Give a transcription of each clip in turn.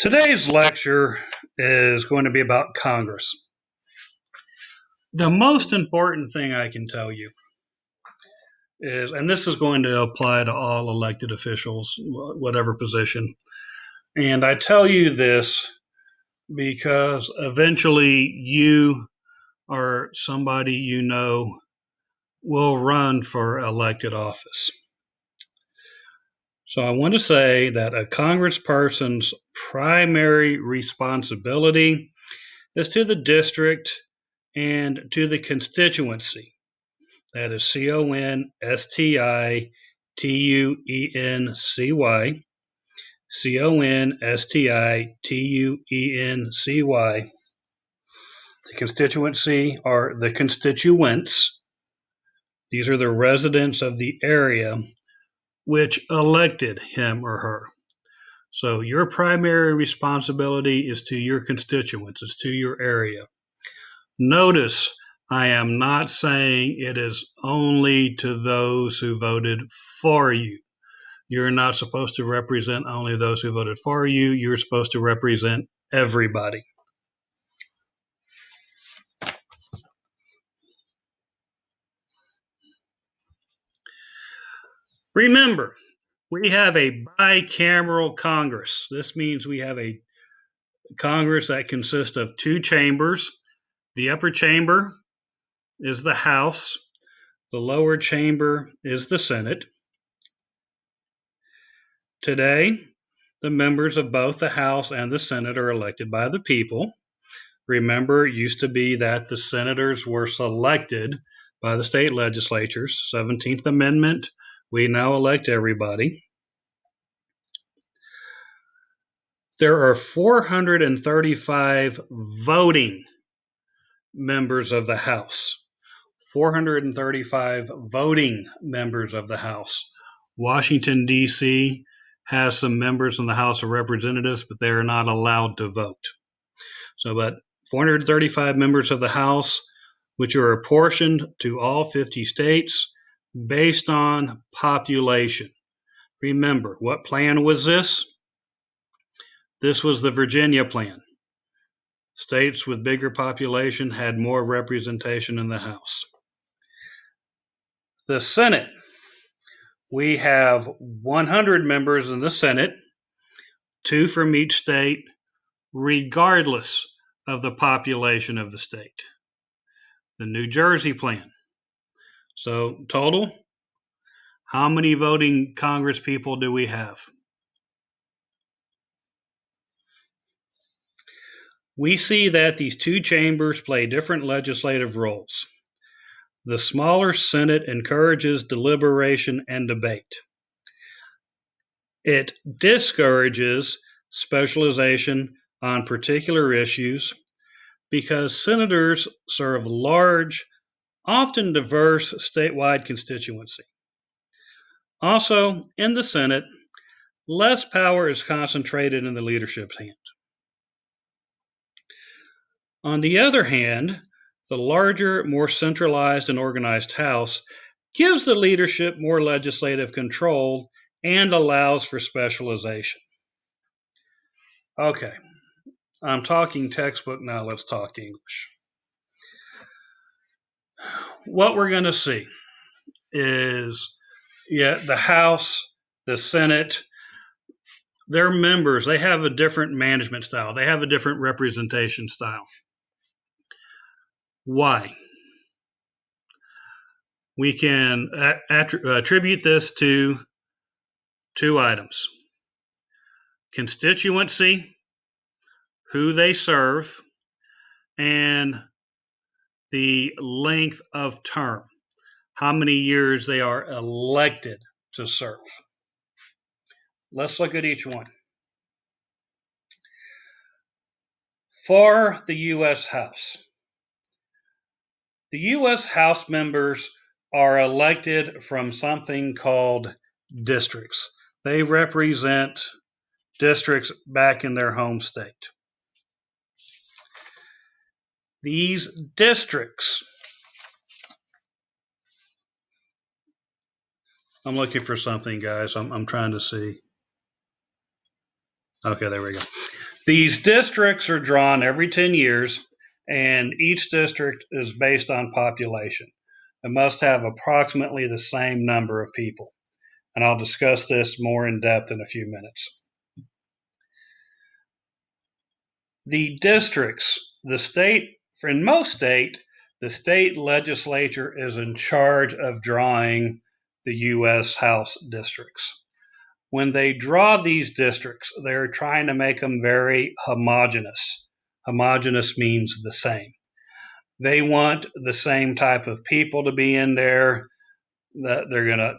Today's lecture is going to be about Congress. The most important thing I can tell you is, and this is going to apply to all elected officials, whatever position, and I tell you this because eventually you or somebody you know will run for elected office. So I want to say that a congressperson's primary responsibility is to the district and to the constituency. That is Constituency. Constituency. The constituency are the constituents. These are the residents of the area which elected him or her. So your primary responsibility is to your constituents, it's to your area. Notice I am not saying it is only to those who voted for you. You're not supposed to represent only those who voted for you. You're supposed to represent everybody. Remember, we have a bicameral Congress. This means we have a Congress that consists of two chambers. The upper chamber is the House. The lower chamber is the Senate. Today, the members of both the House and the Senate are elected by the people. Remember, it used to be that the senators were selected by the state legislatures. 17th Amendment, we now elect everybody. There are 435 voting members of the House. 435 voting members of the House. Washington, D.C. has some members in the House of Representatives, but they are not allowed to vote. So, but 435 members of the House, which are apportioned to all 50 states based on population. Remember, what plan was this? This was the Virginia plan. States with bigger population had more representation in the House. The Senate. We have 100 members in the Senate, 2 from each state, regardless of the population of the state. The New Jersey plan. So total, how many voting Congress people do we have? We see that these two chambers play different legislative roles. The smaller Senate encourages deliberation and debate. It discourages specialization on particular issues because senators serve large, often diverse statewide constituency. Also, in the Senate, less power is concentrated in the leadership's hand. On the other hand, the larger, more centralized and organized House gives the leadership more legislative control and allows for specialization. Okay, I'm talking textbook now, let's talk English. What we're going to see is the House, the Senate, their members, they have a different management style. They have a different representation style. Why? We can attribute this to two items. Constituency, who they serve, and the length of term, how many years they are elected to serve. Let's look at each one. For the U.S. House, the U.S. House members are elected from something called districts. They represent districts back in their home state. These districts, I'm looking for something, guys. I'm trying to see. Okay, there we go. These districts are drawn every 10 years, and each district is based on population. It must have approximately the same number of people. And I'll discuss this more in depth in a few minutes. The districts, in most states, the state legislature is in charge of drawing the U.S. House districts. When they draw these districts, they're trying to make them very homogeneous. Homogeneous means the same. They want the same type of people to be in there, that they're going to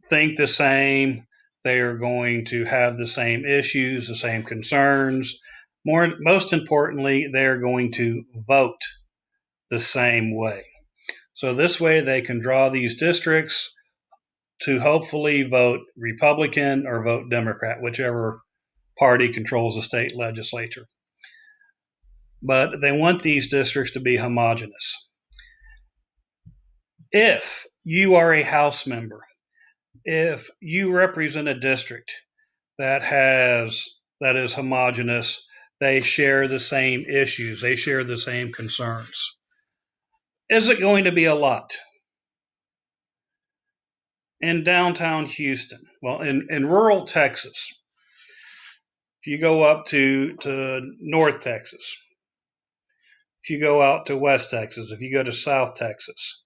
think the same, they are going to have the same issues, the same concerns. Most importantly, they're going to vote the same way. So this way they can draw these districts to hopefully vote Republican or vote Democrat, whichever party controls the state legislature. But they want these districts to be homogenous. If you are a House member, if you represent a district that is homogenous, they share the same issues, they share the same concerns. Is it going to be a lot? In downtown Houston, well, in rural Texas, if you go up to North Texas, if you go out to West Texas, if you go to South Texas,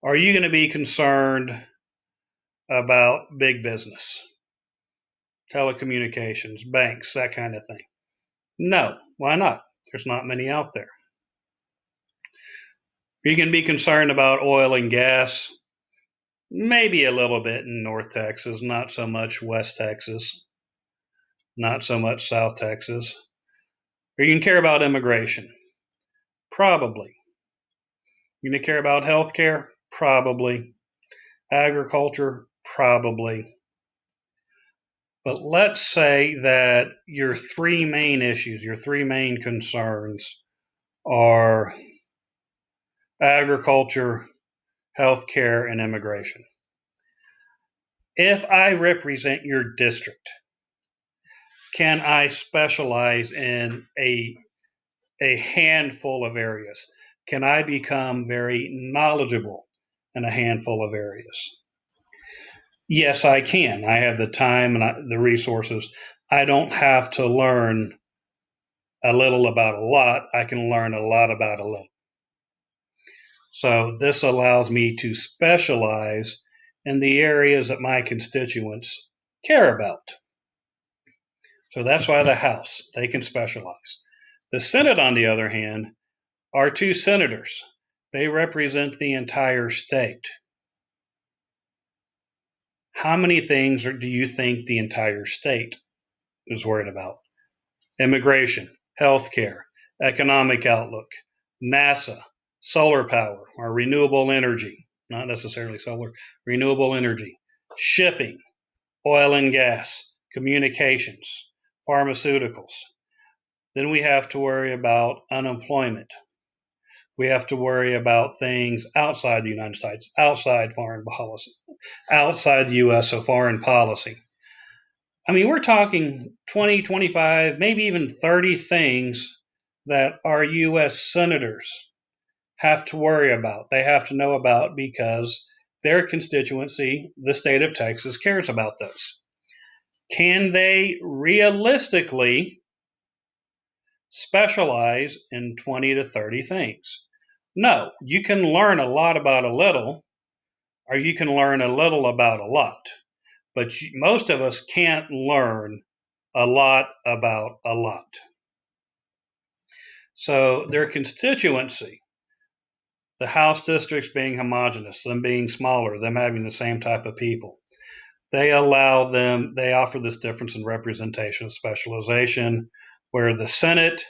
are you going to be concerned about big business, telecommunications, banks, that kind of thing? No. Why not? There's not many out there. You can be concerned about oil and gas, maybe a little bit in North Texas, not so much West Texas, not so much South Texas. Or you can care about immigration, probably. You can care about healthcare, probably. Agriculture, probably. But let's say that your three main issues, your three main concerns are agriculture, healthcare, and immigration. If I represent your district, can I specialize in a handful of areas? Can I become very knowledgeable in a handful of areas? Yes, I can. I have the time and the resources. I don't have to learn a little about a lot. I can learn a lot about a little. So this allows me to specialize in the areas that my constituents care about. So that's why the House, they can specialize. The Senate, on the other hand, are two senators. They represent the entire state. How many things do you think the entire state is worried about? Immigration, healthcare, economic outlook, NASA, solar power or renewable energy, not necessarily solar, renewable energy, shipping, oil and gas, communications, pharmaceuticals. Then we have to worry about unemployment. We have to worry about things outside the United States, outside foreign policy, outside the U.S., so foreign policy. I mean, we're talking 20, 25, maybe even 30 things that our U.S. senators have to worry about. They have to know about because their constituency, the state of Texas, cares about those. Can they realistically specialize in 20 to 30 things? No, you can learn a lot about a little, or you can learn a little about a lot. But most of us can't learn a lot about a lot. So their constituency, the House districts being homogenous, them being smaller, them having the same type of people, they offer this difference in representation, specialization, where the Senate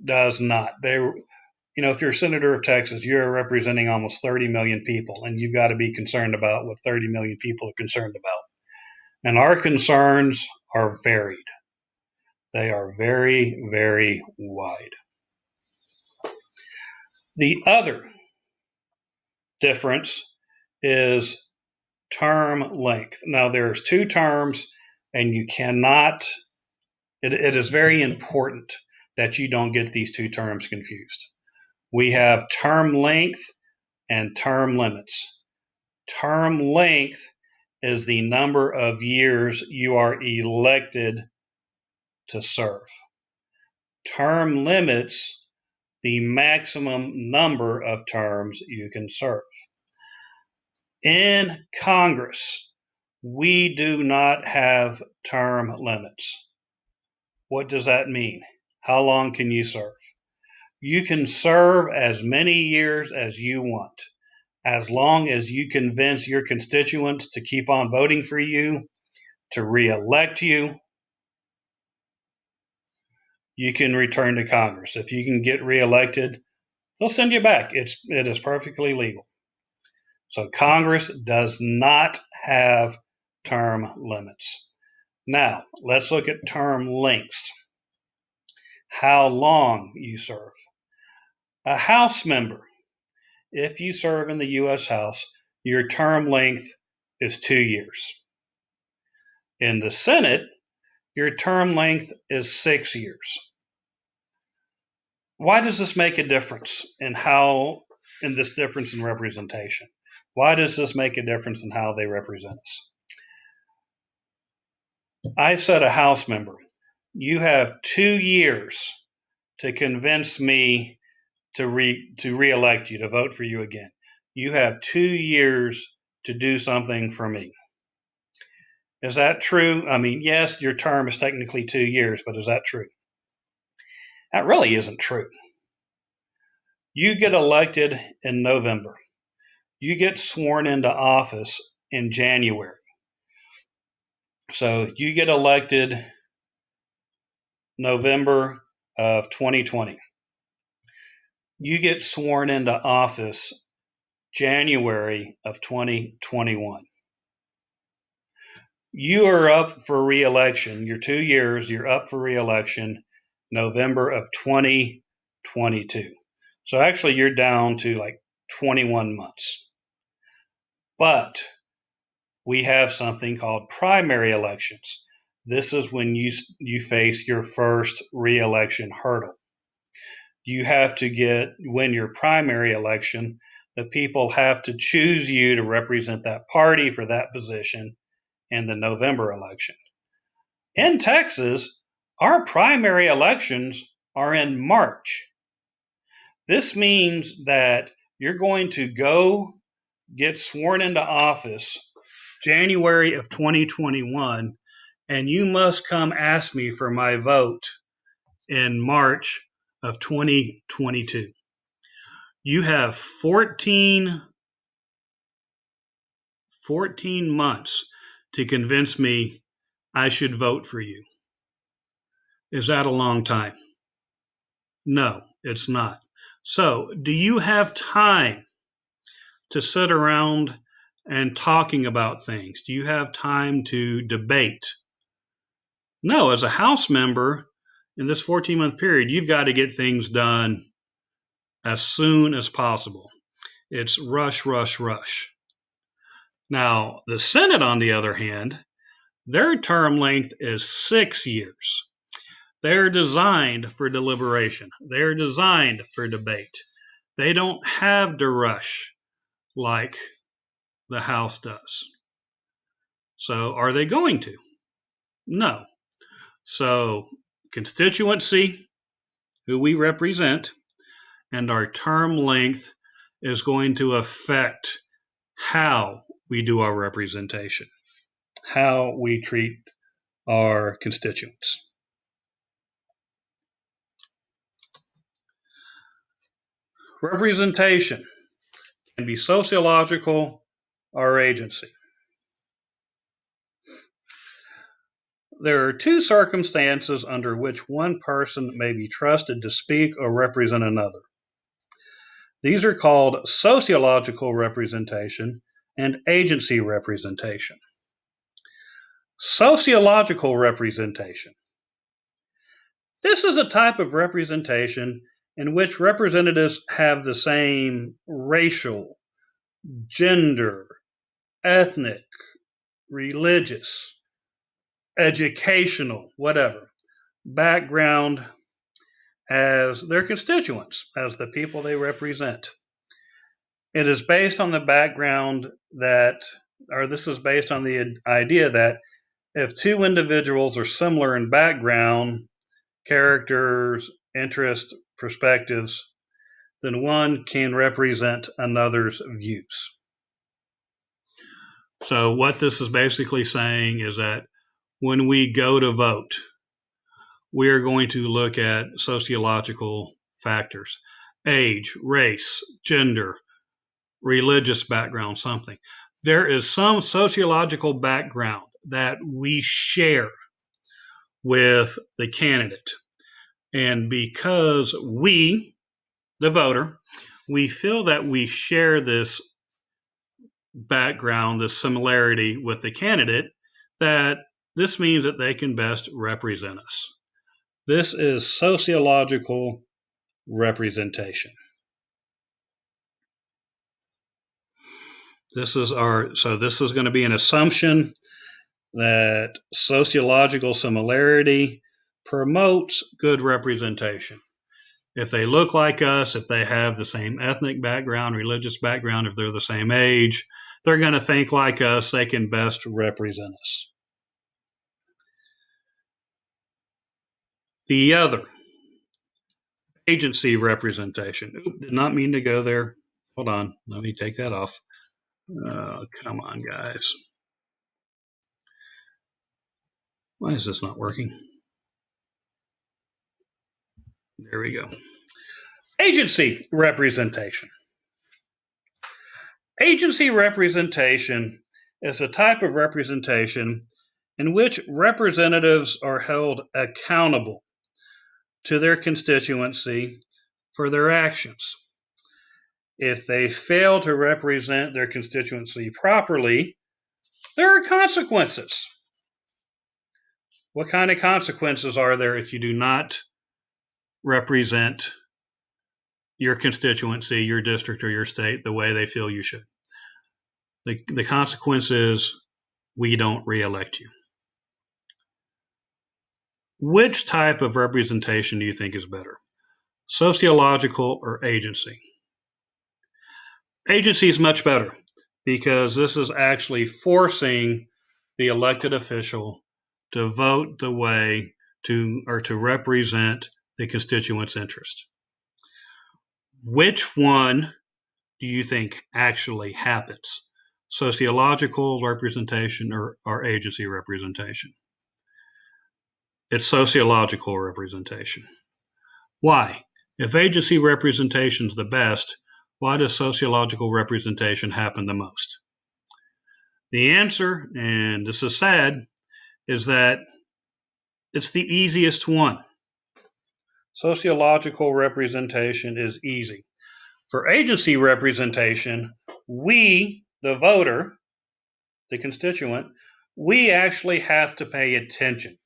does not. If you're a senator of Texas, you're representing almost 30 million people, and you've got to be concerned about what 30 million people are concerned about. And our concerns are varied. They are very, very wide. The other difference is term length. Now, there's two terms, and you cannot It is very important that you don't get these two terms confused. We have term length and term limits. Term length is the number of years you are elected to serve. Term limits the maximum number of terms you can serve. In Congress, we do not have term limits. What does that mean? How long can you serve? You can serve as many years as you want. As long as you convince your constituents to keep on voting for you, to re-elect you, you can return to Congress. If you can get re-elected, they'll send you back. It is perfectly legal. So Congress does not have term limits. Now, let's look at term lengths. How long you serve. A House member, if you serve in the U.S. House, your term length is 2 years. In the Senate, your term length is 6 years. Why does this make a difference in this difference in representation? Why does this make a difference in how they represent us? I said a House member, you have 2 years to convince me to re-elect you, to vote for you again. You have 2 years to do something for me. Is that true? I mean, yes, your term is technically 2 years, but is that true? That really isn't true. You get elected in November. You get sworn into office in January. So you get elected November of 2020. You get sworn into office January of 2021. You are up for re-election. Your 2 years, you're up for re-election November of 2022. So actually you're down to like 21 months. But we have something called primary elections. This is when you face your first re-election hurdle. You have to win your primary election. The people have to choose you to represent that party for that position in the November election. In Texas, our primary elections are in March. This means that you're going to go get sworn into office January of 2021, and you must come ask me for my vote in March of 2022. You have 14 months to convince me I should vote for you. Is that a long time? No, it's not. So, do you have time to sit around and talking about things? Do you have time to debate? No, as a House member, in this 14-month period, you've got to get things done as soon as possible. It's rush, rush, rush. Now, the Senate, on the other hand, their term length is 6 years. They're designed for deliberation. They're designed for debate. They don't have to rush like the House does. So are they going to? No. So constituency, who we represent, and our term length is going to affect how we do our representation, how we treat our constituents. Representation can be sociological or agency. There are two circumstances under which one person may be trusted to speak or represent another. These are called sociological representation and agency representation. Sociological representation. This is a type of representation in which representatives have the same racial, gender, ethnic, religious, educational, whatever, background as their constituents, as the people they represent. It is based on the background that, or this is based on the idea that if two individuals are similar in background, characters, interests, perspectives, then one can represent another's views. So, what this is basically saying is that when we go to vote, we are going to look at sociological factors: age, race, gender, religious background, something. There is some sociological background that we share with the candidate. And because we, the voter, we feel that we share this background, this similarity with the candidate, that this means that they can best represent us. This is sociological representation. This is going to be an assumption that sociological similarity promotes good representation. If they look like us, if they have the same ethnic background, religious background, if they're the same age, they're going to think like us, they can best represent us. The other, agency representation. Oop, did not mean to go there. Hold on, let me take that off. Come on, guys. Why is this not working? There we go. Agency representation. Agency representation is a type of representation in which representatives are held accountable to their constituency for their actions. If they fail to represent their constituency properly, there are consequences. What kind of consequences are there if you do not represent your constituency, your district, or your state the way they feel you should? The consequence is we don't reelect you. Which type of representation do you think is better? Sociological or agency? Agency is much better because this is actually forcing the elected official to vote the way to represent the constituents' interest. Which one do you think actually happens? Sociological representation or agency representation? It's sociological representation. Why? If agency representation is the best, why does sociological representation happen the most? The answer, and this is sad, is that it's the easiest one. Sociological representation is easy. For agency representation, we, the voter, the constituent, we actually have to pay attention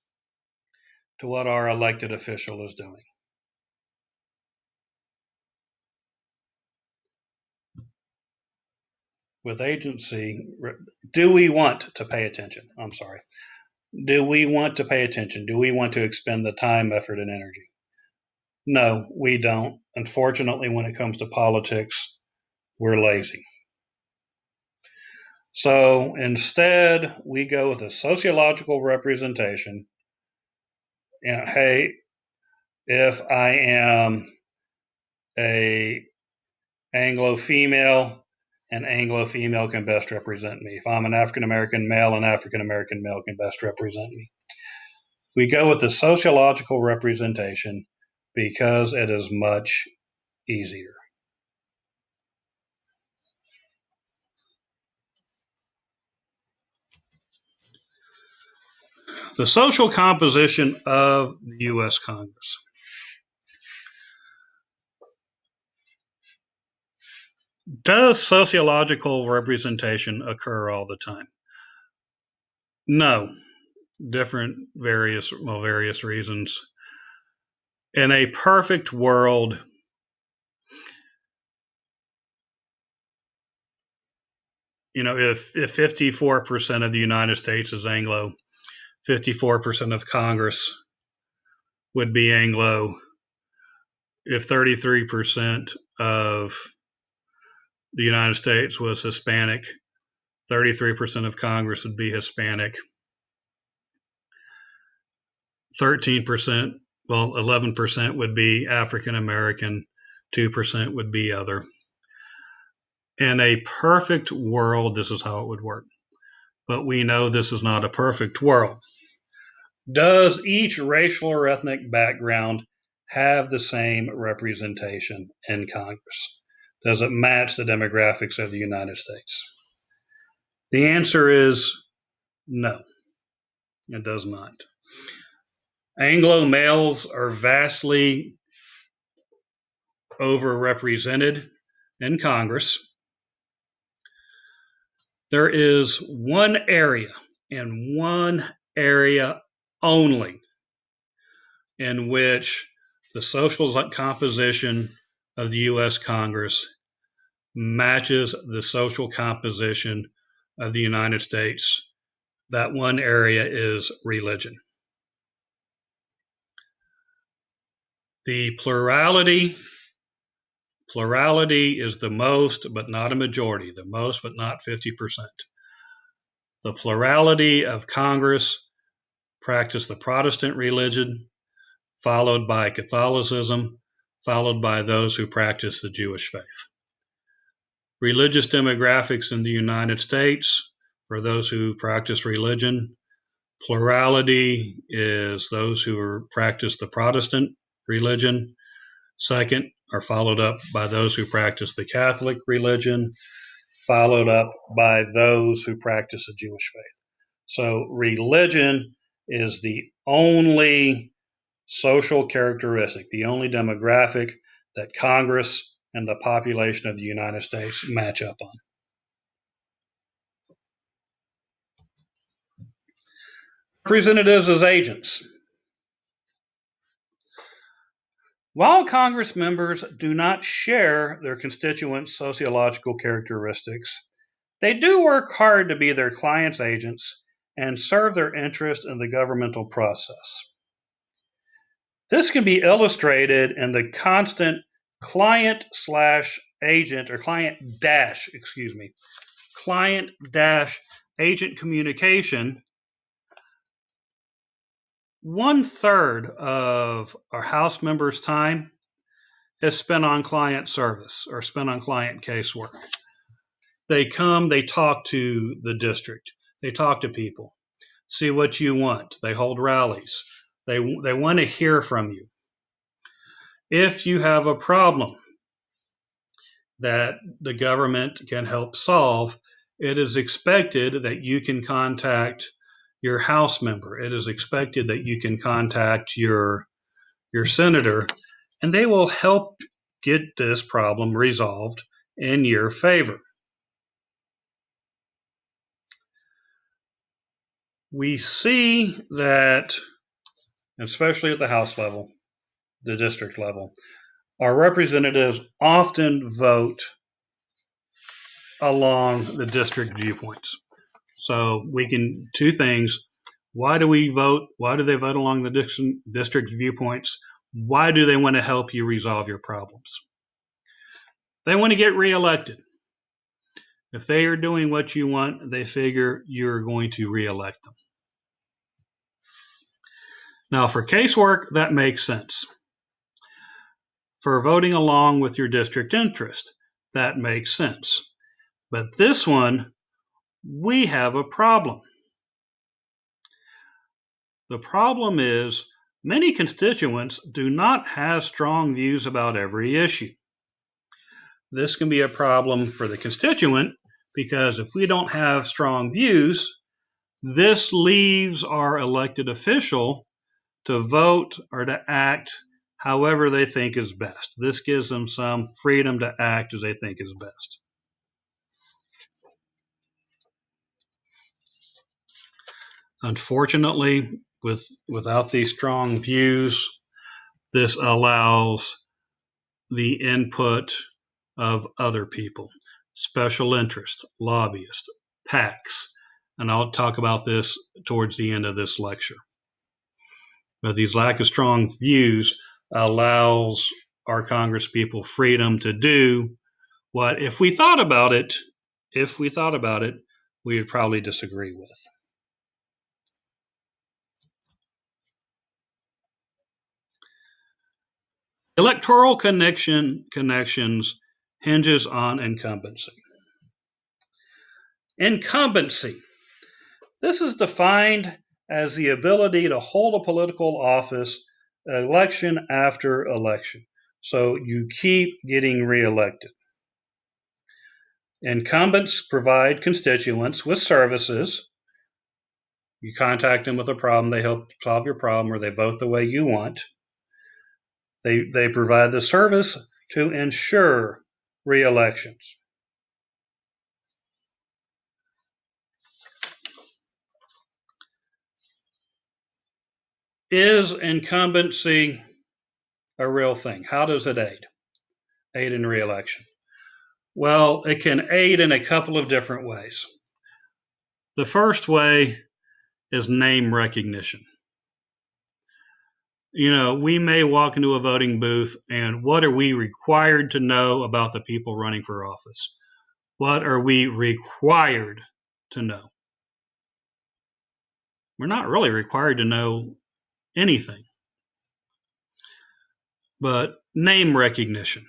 to what our elected official is doing. With agency, do we want to pay attention? I'm sorry. Do we want to pay attention? Do we want to expend the time, effort, and energy? No, we don't. Unfortunately, when it comes to politics, we're lazy. So instead, we go with a sociological representation. And, hey, if I am a Anglo female, an Anglo female can best represent me. If I'm an African American male, an African American male can best represent me. We go with the sociological representation because it is much easier. The social composition of the U.S. Congress. Does sociological representation occur all the time? No. Various reasons. In a perfect world, if 54% of the United States is Anglo, 54% of Congress would be Anglo. If 33% of the United States was Hispanic, 33% of Congress would be Hispanic. 13%, well, 11% would be African American, 2% would be other. In a perfect world, this is how it would work. But we know this is not a perfect world. Does each racial or ethnic background have the same representation in Congress? Does it match the demographics of the United States? The answer is no, it does not. Anglo males are vastly overrepresented in Congress. There is one area, and one area only, in which the social composition of the U.S. Congress matches the social composition of the United States. That one area is religion. The plurality is the most, but not a majority, the most, but not 50%. The plurality of Congress practice the Protestant religion, followed by Catholicism, followed by those who practice the Jewish faith. Religious demographics in the United States, for those who practice religion, plurality is those who practice the Protestant religion. Second are followed up by those who practice the Catholic religion, followed up by those who practice the Jewish faith. So religion is the only social characteristic, the only demographic that Congress and the population of the United States match up on. Representatives as agents. While Congress members do not share their constituents' sociological characteristics, they do work hard to be their clients' agents and serve their interest in the governmental process. This can be illustrated in the constant client/agent or client-agent communication. 1/3 of our House members' time is spent on client service or spent on client casework. They come, they talk to the district, they talk to people, see what you want. They hold rallies. They want to hear from you. If you have a problem that the government can help solve, it is expected that you can contact your House member. It is expected that you can contact your senator, and they will help get this problem resolved in your favor. We see that, especially at the House level, the district level, our representatives often vote along the district viewpoints. So we can, two things. Why do we vote? Why do they vote along the district viewpoints? Why do they want to help you resolve your problems? They want to get reelected. If they are doing what you want, they figure you're going to reelect them. Now, for casework, that makes sense. For voting along with your district interest, that makes sense. But this one, we have a problem. The problem is many constituents do not have strong views about every issue. This can be a problem for the constituent because if we don't have strong views, this leaves our elected official to vote or to act however they think is best. This gives them some freedom to act as they think is best. Unfortunately, without these strong views, this allows the input of other people, special interest, lobbyists, PACs, and I'll talk about this towards the end of this lecture. But these lack of strong views allows our Congress people freedom to do what, if we thought about it, we would probably disagree with. Electoral connections hinges on incumbency. Incumbency. This is defined as the ability to hold a political office election after election. So you keep getting reelected. Incumbents provide constituents with services. You contact them with a problem, they help solve your problem, or they vote the way you want. They provide the service to ensure re-elections. Is incumbency a real thing? How does it aid in re-election? Well, it can aid in a couple of different ways. The first way is name recognition. We may walk into a voting booth, and what are we required to know about the people running for office? What are we required to know? We're not really required to know anything. But name recognition.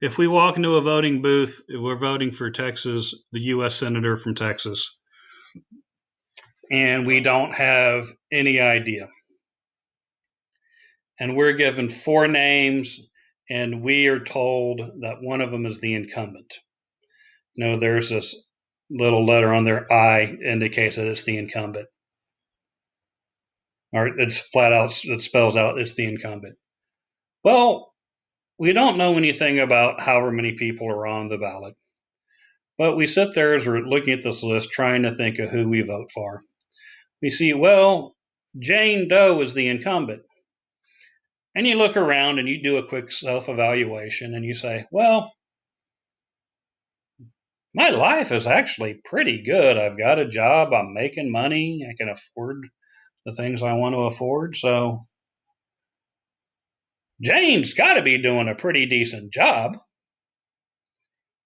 If we walk into a voting booth, if we're voting for Texas, the U.S. Senator from Texas, and we don't have any idea, and we're given 4 names, and we are told that one of them is the incumbent. There's this little letter on their I indicates that it's the incumbent. Or it's flat out, it spells out it's the incumbent. Well, we don't know anything about however many people are on the ballot. But we sit there as we're looking at this list trying to think of who we vote for. We see, well, Jane Doe is the incumbent. And you look around and you do a quick self-evaluation and you say, well, my life is actually pretty good. I've got a job, I'm making money, I can afford the things I want to afford. So Jane's got to be doing a pretty decent job.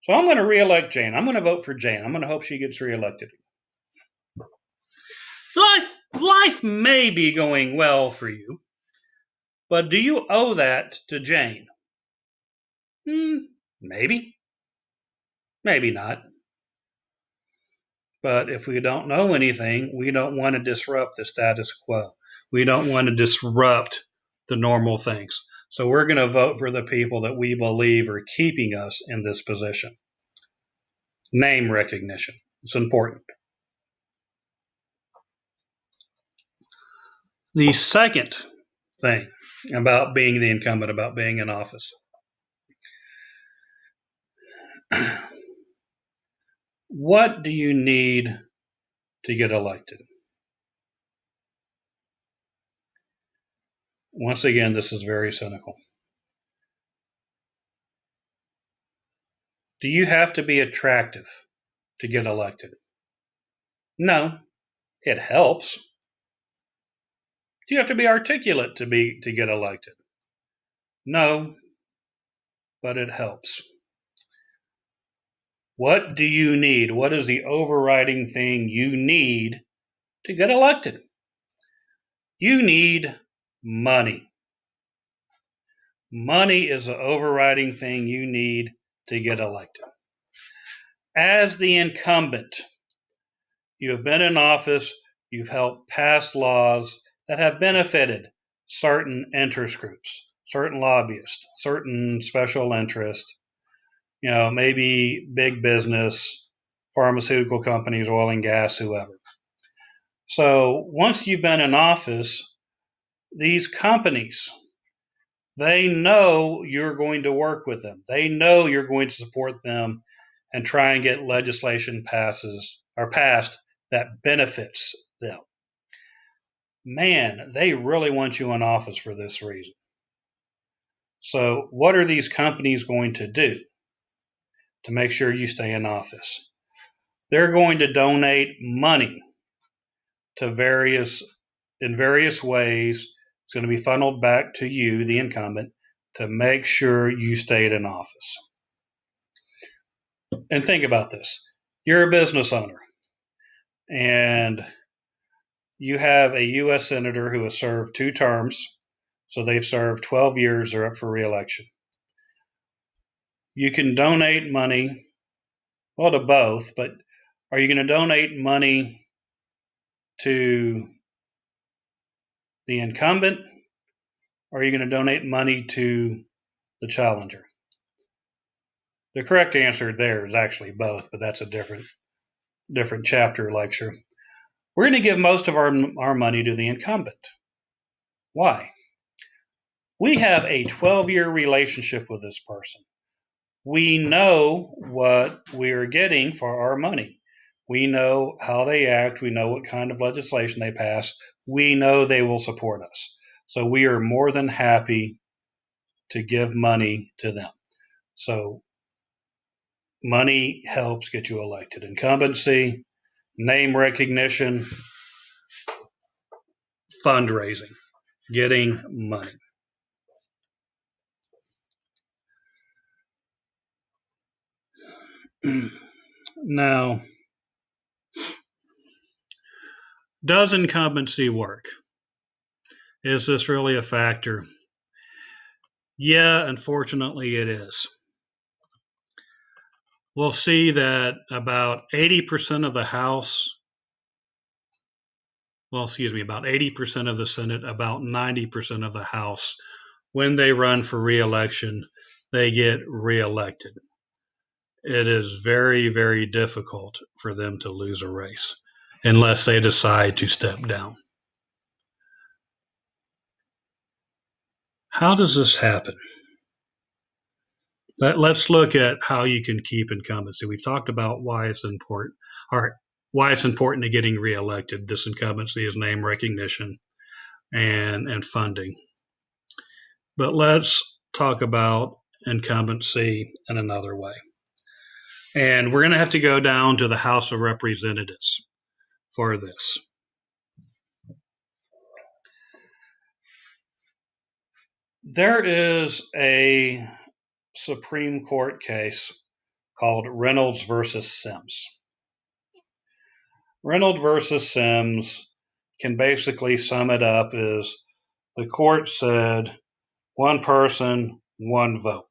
So I'm going to reelect Jane. I'm going to vote for Jane. I'm going to hope she gets reelected. Life may be going well for you, but do you owe that to Jane? Maybe. Maybe not. But if we don't know anything, we don't want to disrupt the status quo. We don't want to disrupt the normal things. So we're going to vote for the people that we believe are keeping us in this position. Name recognition. It's important. The second thing about being the incumbent, about being in office. What do you need to get elected? Once again, this is very cynical. Do you have to be attractive to get elected? No, it helps. Do you have to be articulate to get elected? No, but it helps. What do you need? What is the overriding thing you need to get elected? You need money. Money is the overriding thing you need to get elected. As the incumbent, you have been in office, you've helped pass laws that have benefited certain interest groups, certain lobbyists, certain special interests, maybe big business, pharmaceutical companies, oil and gas, whoever. So once you've been in office, these companies, they know you're going to work with them. They know you're going to support them and try and get legislation passed that benefits them. Man, they really want you in office for this reason. So what are these companies going to do to make sure you stay in office? They're going to donate money to various in various ways. It's going to be funneled back to you, the incumbent, to make sure you stayed in office. And think about this. You're a business owner, and you have a U.S. senator who has served 2 terms, so they've served 12 years, they're up for reelection. You can donate money, well, to both, but are you going to donate money to the incumbent, or are you going to donate money to the challenger? The correct answer there is actually both, but that's a different chapter lecture. We're going to give most of our money to the incumbent. Why? We have a 12-year relationship with this person. We know what we're getting for our money. We know how they act. We know what kind of legislation they pass. We know they will support us. So we are more than happy to give money to them. So money helps get you elected. Incumbency, name recognition, fundraising, getting money. Now, does incumbency work? Is this really a factor? Yeah, unfortunately it is. We'll see that about 80% of the House, about 80% of the Senate, about 90% of the House, when they run for reelection, they get reelected. It is very, very difficult for them to lose a race unless they decide to step down. How does this happen? Let's look at how you can keep incumbency. We've talked about why it's important, or why it's important to getting reelected. This incumbency is name recognition and funding. But let's talk about incumbency in another way. And we're going to have to go down to the House of Representatives for this. There is a Supreme Court case called Reynolds versus Sims. Reynolds versus Sims can basically sum it up as the court said, one person, one vote.